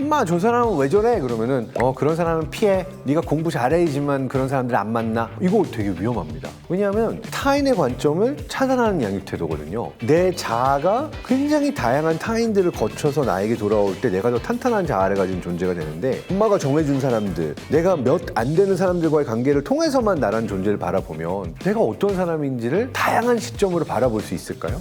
엄마 저 사람은 왜 저래? 그러면은 그런 사람은 피해. 네가 공부 잘해야지만 그런 사람들 안 만나. 이거 되게 위험합니다. 왜냐하면 타인의 관점을 차단하는 양육 태도거든요. 내 자아가 굉장히 다양한 타인들을 거쳐서 나에게 돌아올 때 내가 더 탄탄한 자아를 가진 존재가 되는데 엄마가 정해준 사람들, 내가 몇 안 되는 사람들과의 관계를 통해서만 나란 존재를 바라보면 내가 어떤 사람인지를 다양한 시점으로 바라볼 수 있을까요?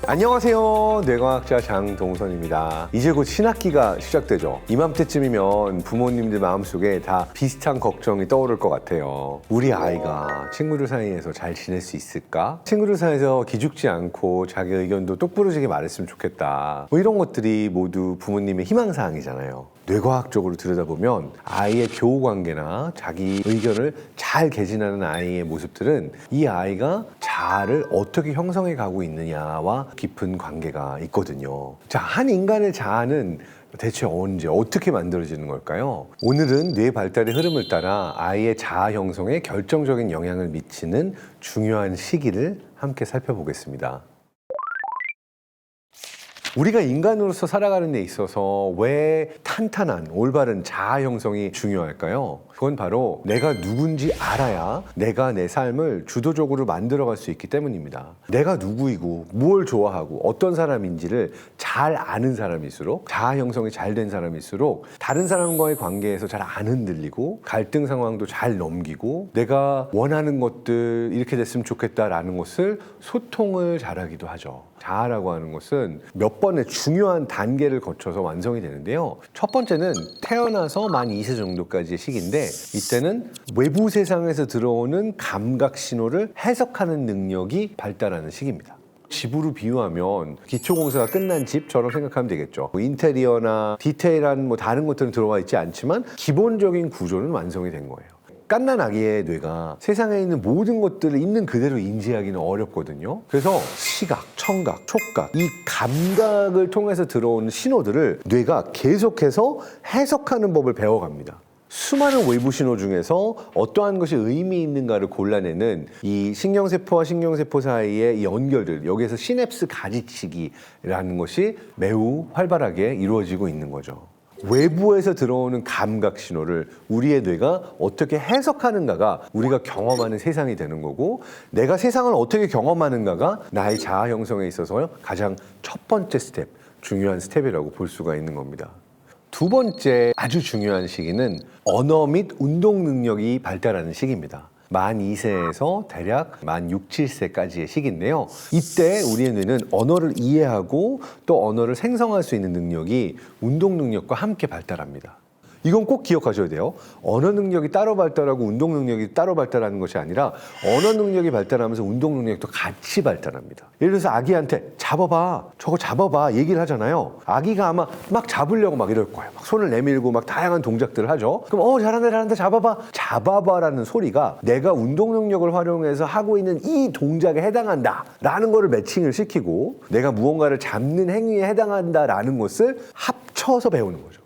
안녕하세요. 뇌과학자 장동선입니다. 이제 곧 신학기가 시작되죠. 이맘때쯤이면 부모님들 마음속에 다 비슷한 걱정이 떠오를 것 같아요. 우리 아이가 친구들 사이에서 잘 지낼 수 있을까? 친구들 사이에서 기죽지 않고 자기 의견도 똑부러지게 말했으면 좋겠다. 뭐 이런 것들이 모두 부모님의 희망사항이잖아요. 뇌과학적으로 들여다보면 아이의 교우관계나 자기 의견을 잘 개진하는 아이의 모습들은 이 아이가 자아를 어떻게 형성해 가고 있느냐와 깊은 관계가 있거든요. 자, 한 인간의 자아는 대체 언제 어떻게 만들어지는 걸까요? 오늘은 뇌 발달의 흐름을 따라 아이의 자아 형성에 결정적인 영향을 미치는 중요한 시기를 함께 살펴보겠습니다. 우리가 인간으로서 살아가는 데 있어서 왜 탄탄한 올바른 자아 형성이 중요할까요? 그건 바로 내가 누군지 알아야 내가 내 삶을 주도적으로 만들어갈 수 있기 때문입니다. 내가 누구이고 뭘 좋아하고 어떤 사람인지를 잘 아는 사람일수록, 자아 형성이 잘 된 사람일수록 다른 사람과의 관계에서 잘 안 흔들리고 갈등 상황도 잘 넘기고 내가 원하는 것들 이렇게 됐으면 좋겠다라는 것을 소통을 잘하기도 하죠. 자아라고 하는 것은 몇 번의 중요한 단계를 거쳐서 완성이 되는데요. 첫 번째는 태어나서 만 2세 정도까지의 시기인데 이때는 외부 세상에서 들어오는 감각 신호를 해석하는 능력이 발달하는 시기입니다. 집으로 비유하면 기초공사가 끝난 집처럼 생각하면 되겠죠. 인테리어나 디테일한 다른 것들은 들어와 있지 않지만 기본적인 구조는 완성이 된 거예요. 갓난 아기의 뇌가 세상에 있는 모든 것들을 있는 그대로 인지하기는 어렵거든요. 그래서 시각, 청각, 촉각, 이 감각을 통해서 들어오는 신호들을 뇌가 계속해서 해석하는 법을 배워갑니다. 수많은 외부 신호 중에서 어떠한 것이 의미 있는가를 골라내는 이 신경세포와 신경세포 사이의 연결들, 여기에서 시냅스 가지치기라는 것이 매우 활발하게 이루어지고 있는 거죠. 외부에서 들어오는 감각 신호를 우리의 뇌가 어떻게 해석하는가가 우리가 경험하는 세상이 되는 거고, 내가 세상을 어떻게 경험하는가가 나의 자아 형성에 있어서 가장 첫 번째 스텝, 중요한 스텝이라고 볼 수가 있는 겁니다. 두 번째 아주 중요한 시기는 언어 및 운동 능력이 발달하는 시기입니다. 만 2세에서 대략 만 6, 7세까지의 시기인데요. 이때 우리의 뇌는 언어를 이해하고 또 언어를 생성할 수 있는 능력이 운동 능력과 함께 발달합니다. 이건 꼭 기억하셔야 돼요. 언어 능력이 따로 발달하고 운동 능력이 따로 발달하는 것이 아니라 언어 능력이 발달하면서 운동 능력도 같이 발달합니다. 예를 들어서 아기한테 잡아봐, 저거 잡아봐 얘기를 하잖아요. 아기가 아마 막 잡으려고 막 이럴 거예요. 막 손을 내밀고 막 다양한 동작들을 하죠. 그럼 잘한다 잘한다 잡아봐. 잡아봐라는 소리가 내가 운동 능력을 활용해서 하고 있는 이 동작에 해당한다 라는 거를 매칭을 시키고 내가 무언가를 잡는 행위에 해당한다라는 것을 합쳐서 배우는 거죠.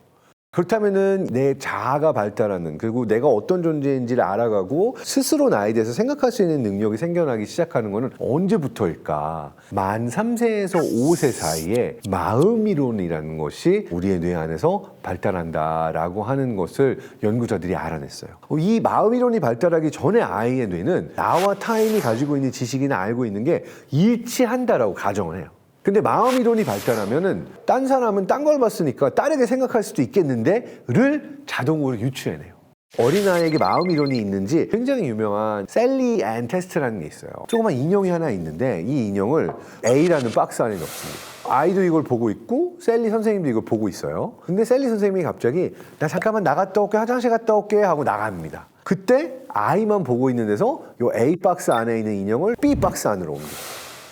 그렇다면은 내 자아가 발달하는, 그리고 내가 어떤 존재인지를 알아가고 스스로 나에 대해서 생각할 수 있는 능력이 생겨나기 시작하는 것은 언제부터일까? 만 3세에서 5세 사이에 마음이론이라는 것이 우리의 뇌 안에서 발달한다라고 하는 것을 연구자들이 알아냈어요. 이 마음이론이 발달하기 전에 아이의 뇌는 나와 타인이 가지고 있는 지식이나 알고 있는 게 일치한다라고 가정을 해요. 근데 마음이론이 발달하면은 딴 사람은 딴 걸 봤으니까 다르게 생각할 수도 있겠는데를 자동으로 유추해내요. 어린아이에게 마음이론이 있는지 굉장히 유명한 셀리 앤 테스트라는 게 있어요. 조그만 인형이 하나 있는데 이 인형을 A라는 박스 안에 넣습니다. 아이도 이걸 보고 있고 셀리 선생님도 이걸 보고 있어요. 근데 셀리 선생님이 갑자기 나 잠깐만 나갔다 올게, 화장실 갔다 올게 하고 나갑니다. 그때 아이만 보고 있는 데서 이 A 박스 안에 있는 인형을 B 박스 안으로 옮겨요.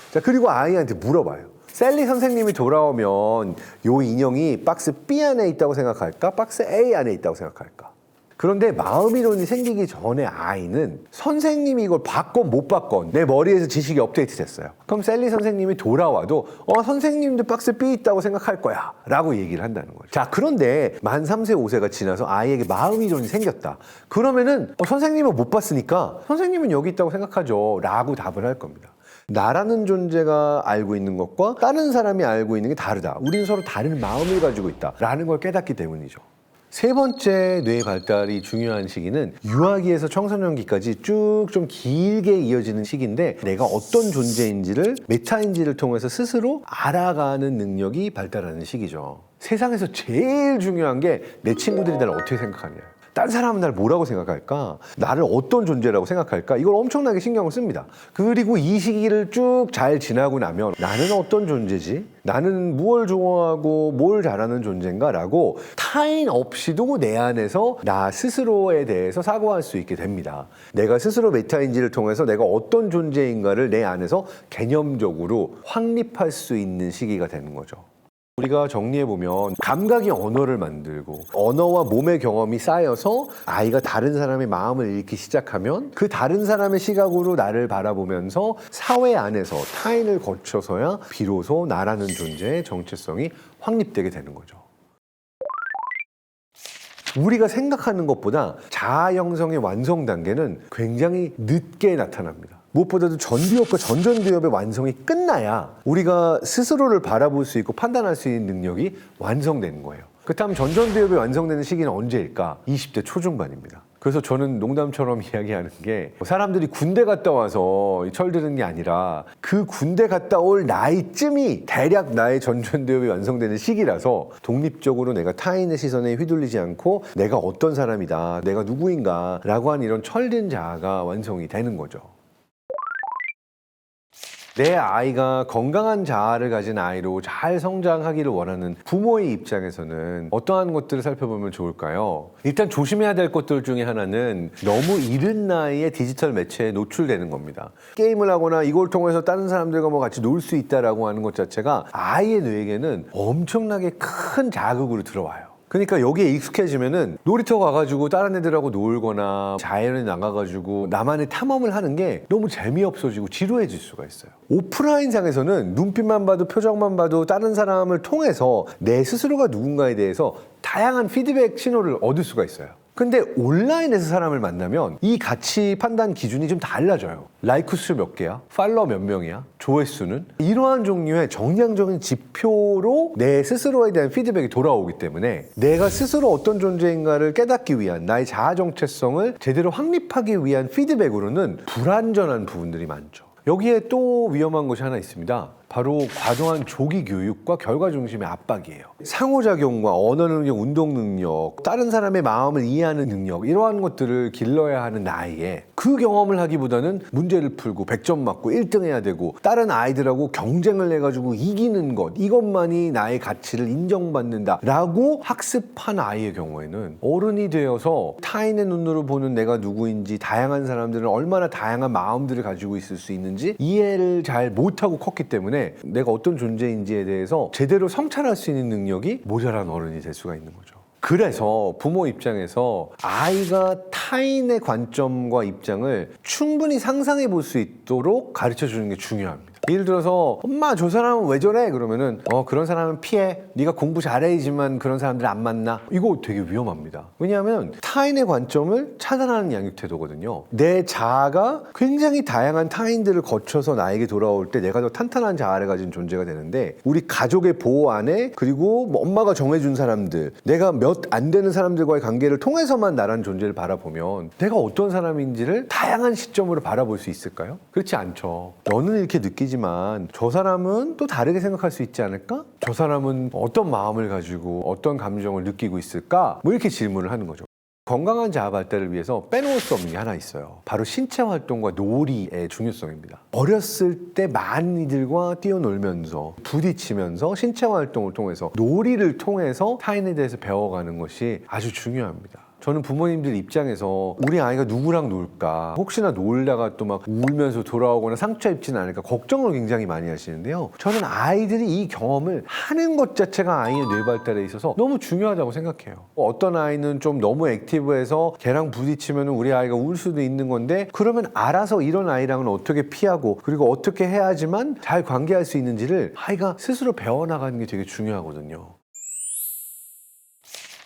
자, 그리고 아이한테 물어봐요. 셀리 선생님이 돌아오면 요 인형이 박스 B 안에 있다고 생각할까? 박스 A 안에 있다고 생각할까? 그런데 마음이론이 생기기 전에 아이는 선생님이 이걸 봤건 못 봤건 내 머리에서 지식이 업데이트 됐어요. 그럼 셀리 선생님이 돌아와도 선생님도 박스 B 있다고 생각할 거야 라고 얘기를 한다는 거예요. 자, 그런데 만 3세 5세가 지나서 아이에게 마음이론이 생겼다. 그러면은 선생님은 못 봤으니까 선생님은 여기 있다고 생각하죠 라고 답을 할 겁니다. 나라는 존재가 알고 있는 것과 다른 사람이 알고 있는 게 다르다. 우리는 서로 다른 마음을 가지고 있다라는 걸 깨닫기 때문이죠. 세 번째 뇌 발달이 중요한 시기는 유아기에서 청소년기까지 쭉 좀 길게 이어지는 시기인데 내가 어떤 존재인지를 메타인지를 통해서 스스로 알아가는 능력이 발달하는 시기죠. 세상에서 제일 중요한 게 내 친구들이 나를 어떻게 생각하냐. 딴 사람은 날 뭐라고 생각할까? 나를 어떤 존재라고 생각할까? 이걸 엄청나게 신경을 씁니다. 그리고 이 시기를 쭉 잘 지나고 나면 나는 어떤 존재지? 나는 무엇을 좋아하고 뭘 잘하는 존재인가? 라고 타인 없이도 내 안에서 나 스스로에 대해서 사고할 수 있게 됩니다. 내가 스스로 메타인지를 통해서 내가 어떤 존재인가를 내 안에서 개념적으로 확립할 수 있는 시기가 되는 거죠. 우리가 정리해보면 감각이 언어를 만들고 언어와 몸의 경험이 쌓여서 아이가 다른 사람의 마음을 읽기 시작하면 그 다른 사람의 시각으로 나를 바라보면서 사회 안에서 타인을 거쳐서야 비로소 나라는 존재의 정체성이 확립되게 되는 거죠. 우리가 생각하는 것보다 자아 형성의 완성 단계는 굉장히 늦게 나타납니다. 무엇보다도 전두엽과 전전두엽의 완성이 끝나야 우리가 스스로를 바라볼 수 있고 판단할 수 있는 능력이 완성되는 거예요. 그렇다면 전전두엽이 완성되는 시기는 언제일까? 20대 초중반입니다. 그래서 저는 농담처럼 이야기하는 게 사람들이 군대 갔다 와서 철드는 게 아니라 그 군대 갔다 올 나이쯤이 대략 나의 전전두엽이 완성되는 시기라서 독립적으로 내가 타인의 시선에 휘둘리지 않고 내가 어떤 사람이다, 내가 누구인가 라고 하는 이런 철든 자아가 완성이 되는 거죠. 내 아이가 건강한 자아를 가진 아이로 잘 성장하기를 원하는 부모의 입장에서는 어떠한 것들을 살펴보면 좋을까요? 일단 조심해야 될 것들 중에 하나는 너무 이른 나이에 디지털 매체에 노출되는 겁니다. 게임을 하거나 이걸 통해서 다른 사람들과 뭐 같이 놀 수 있다라고 하는 것 자체가 아이의 뇌에게는 엄청나게 큰 자극으로 들어와요. 그러니까 여기에 익숙해지면은 놀이터 가가지고 다른 애들하고 놀거나 자연에 나가가지고 나만의 탐험을 하는 게 너무 재미없어지고 지루해질 수가 있어요. 오프라인상에서는 눈빛만 봐도 표정만 봐도 다른 사람을 통해서 내 스스로가 누군가에 대해서 다양한 피드백 신호를 얻을 수가 있어요. 근데 온라인에서 사람을 만나면 이 가치 판단 기준이 좀 달라져요. 라이크 수 몇 개야? 팔로워 몇 명이야? 조회수는? 이러한 종류의 정량적인 지표로 내 스스로에 대한 피드백이 돌아오기 때문에 내가 스스로 어떤 존재인가를 깨닫기 위한 나의 자아 정체성을 제대로 확립하기 위한 피드백으로는 불완전한 부분들이 많죠. 여기에 또 위험한 것이 하나 있습니다. 바로 과도한 조기 교육과 결과 중심의 압박이에요. 상호작용과 언어 능력, 운동 능력, 다른 사람의 마음을 이해하는 능력 이러한 것들을 길러야 하는 나이에 그 경험을 하기보다는 문제를 풀고 100점 맞고 1등 해야 되고 다른 아이들하고 경쟁을 해가지고 이기는 것 이것만이 나의 가치를 인정받는다라고 학습한 아이의 경우에는 어른이 되어서 타인의 눈으로 보는 내가 누구인지 다양한 사람들은 얼마나 다양한 마음들을 가지고 있을 수 있는지 이해를 잘 못하고 컸기 때문에 내가 어떤 존재인지에 대해서 제대로 성찰할 수 있는 능력이 모자란 어른이 될 수가 있는 거죠. 그래서 부모 입장에서 아이가 타인의 관점과 입장을 충분히 상상해 볼 수 있도록 가르쳐 주는 게 중요합니다. 예를 들어서 엄마 저 사람은 왜 저래? 그러면은 그런 사람은 피해. 네가 공부 잘해야지만 그런 사람들 안 만나. 이거 되게 위험합니다. 왜냐하면 타인의 관점을 차단하는 양육 태도거든요. 내 자아가 굉장히 다양한 타인들을 거쳐서 나에게 돌아올 때 내가 더 탄탄한 자아를 가진 존재가 되는데 우리 가족의 보호 안에 그리고 뭐 엄마가 정해준 사람들 내가 몇 안 되는 사람들과의 관계를 통해서만 나란 존재를 바라보면 내가 어떤 사람인지를 다양한 시점으로 바라볼 수 있을까요? 그렇지 않죠. 너는 이렇게 느끼지만 저 사람은 또 다르게 생각할 수 있지 않을까? 저 사람은 어떤 마음을 가지고 어떤 감정을 느끼고 있을까? 뭐 이렇게 질문을 하는 거죠. 건강한 자아 발달을 위해서 빼놓을 수 없는 게 하나 있어요. 바로 신체 활동과 놀이의 중요성입니다. 어렸을 때 많이들과 뛰어놀면서 부딪히면서 신체 활동을 통해서 놀이를 통해서 타인에 대해서 배워가는 것이 아주 중요합니다. 저는 부모님들 입장에서 우리 아이가 누구랑 놀까 혹시나 놀다가 또 막 울면서 돌아오거나 상처 입지는 않을까 걱정을 굉장히 많이 하시는데요. 저는 아이들이 이 경험을 하는 것 자체가 아이의 뇌 발달에 있어서 너무 중요하다고 생각해요. 어떤 아이는 좀 너무 액티브해서 걔랑 부딪히면 우리 아이가 울 수도 있는 건데 그러면 알아서 이런 아이랑은 어떻게 피하고 그리고 어떻게 해야지만 잘 관계할 수 있는지를 아이가 스스로 배워나가는 게 되게 중요하거든요.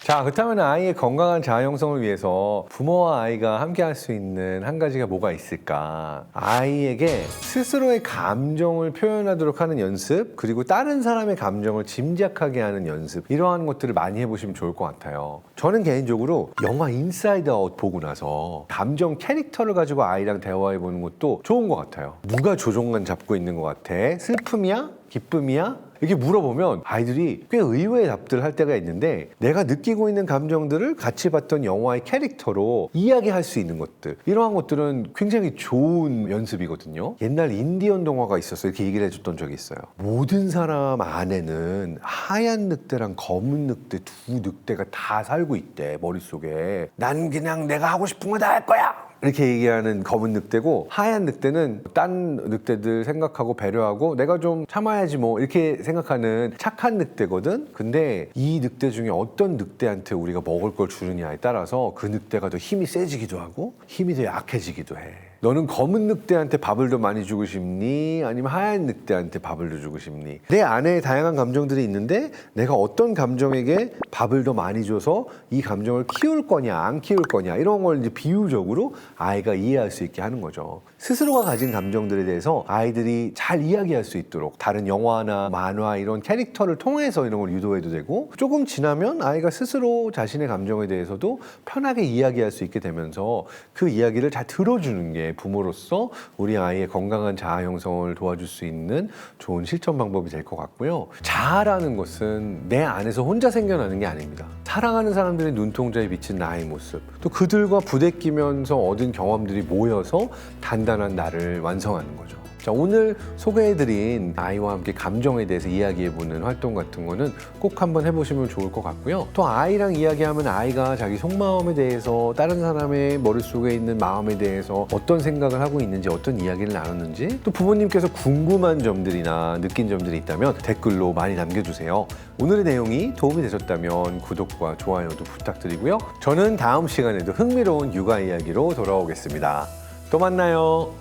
자, 그렇다면 아이의 건강한 자아 형성을 위해서 부모와 아이가 함께 할 수 있는 한 가지가 뭐가 있을까? 아이에게 스스로의 감정을 표현하도록 하는 연습, 그리고 다른 사람의 감정을 짐작하게 하는 연습, 이러한 것들을 많이 해보시면 좋을 것 같아요. 저는 개인적으로 영화 인사이드 아웃 보고 나서 감정 캐릭터를 가지고 아이랑 대화해보는 것도 좋은 것 같아요. 누가 조종관 잡고 있는 것 같아? 슬픔이야? 기쁨이야? 이렇게 물어보면 아이들이 꽤 의외의 답들을 할 때가 있는데, 내가 느끼고 있는 감정들을 같이 봤던 영화의 캐릭터로 이야기할 수 있는 것들, 이러한 것들은 굉장히 좋은 연습이거든요. 옛날 인디언 동화가 있어서 이렇게 얘기를 해줬던 적이 있어요. 모든 사람 안에는 하얀 늑대랑 검은 늑대, 두 늑대가 다 살고 있대, 머릿속에. 난 그냥 내가 하고 싶은 거 다 할 거야! 이렇게 얘기하는 검은 늑대고, 하얀 늑대는 딴 늑대들 생각하고 배려하고 내가 좀 참아야지 뭐 이렇게 생각하는 착한 늑대거든. 근데 이 늑대 중에 어떤 늑대한테 우리가 먹을 걸 주느냐에 따라서 그 늑대가 더 힘이 세지기도 하고 힘이 더 약해지기도 해. 너는 검은 늑대한테 밥을 더 많이 주고 싶니? 아니면 하얀 늑대한테 밥을 더 주고 싶니? 내 안에 다양한 감정들이 있는데 내가 어떤 감정에게 밥을 더 많이 줘서 이 감정을 키울 거냐 안 키울 거냐, 이런 걸 이제 비유적으로 아이가 이해할 수 있게 하는 거죠. 스스로가 가진 감정들에 대해서 아이들이 잘 이야기할 수 있도록 다른 영화나 만화 이런 캐릭터를 통해서 이런 걸 유도해도 되고, 조금 지나면 아이가 스스로 자신의 감정에 대해서도 편하게 이야기할 수 있게 되면서 그 이야기를 잘 들어주는 게 부모로서 우리 아이의 건강한 자아 형성을 도와줄 수 있는 좋은 실천 방법이 될 것 같고요. 자아라는 것은 내 안에서 혼자 생겨나는 게 아닙니다. 사랑하는 사람들의 눈동자에 비친 나의 모습, 또 그들과 부대끼면서 얻은 경험들이 모여서 단단한 나를 완성하는 거죠. 자, 오늘 소개해드린 아이와 함께 감정에 대해서 이야기해보는 활동 같은 거는 꼭 한번 해보시면 좋을 것 같고요. 또 아이랑 이야기하면 아이가 자기 속마음에 대해서, 다른 사람의 머릿속에 있는 마음에 대해서 어떤 생각을 하고 있는지, 어떤 이야기를 나눴는지, 또 부모님께서 궁금한 점들이나 느낀 점들이 있다면 댓글로 많이 남겨주세요. 오늘의 내용이 도움이 되셨다면 구독과 좋아요도 부탁드리고요. 저는 다음 시간에도 흥미로운 육아 이야기로 돌아오겠습니다. 또 만나요.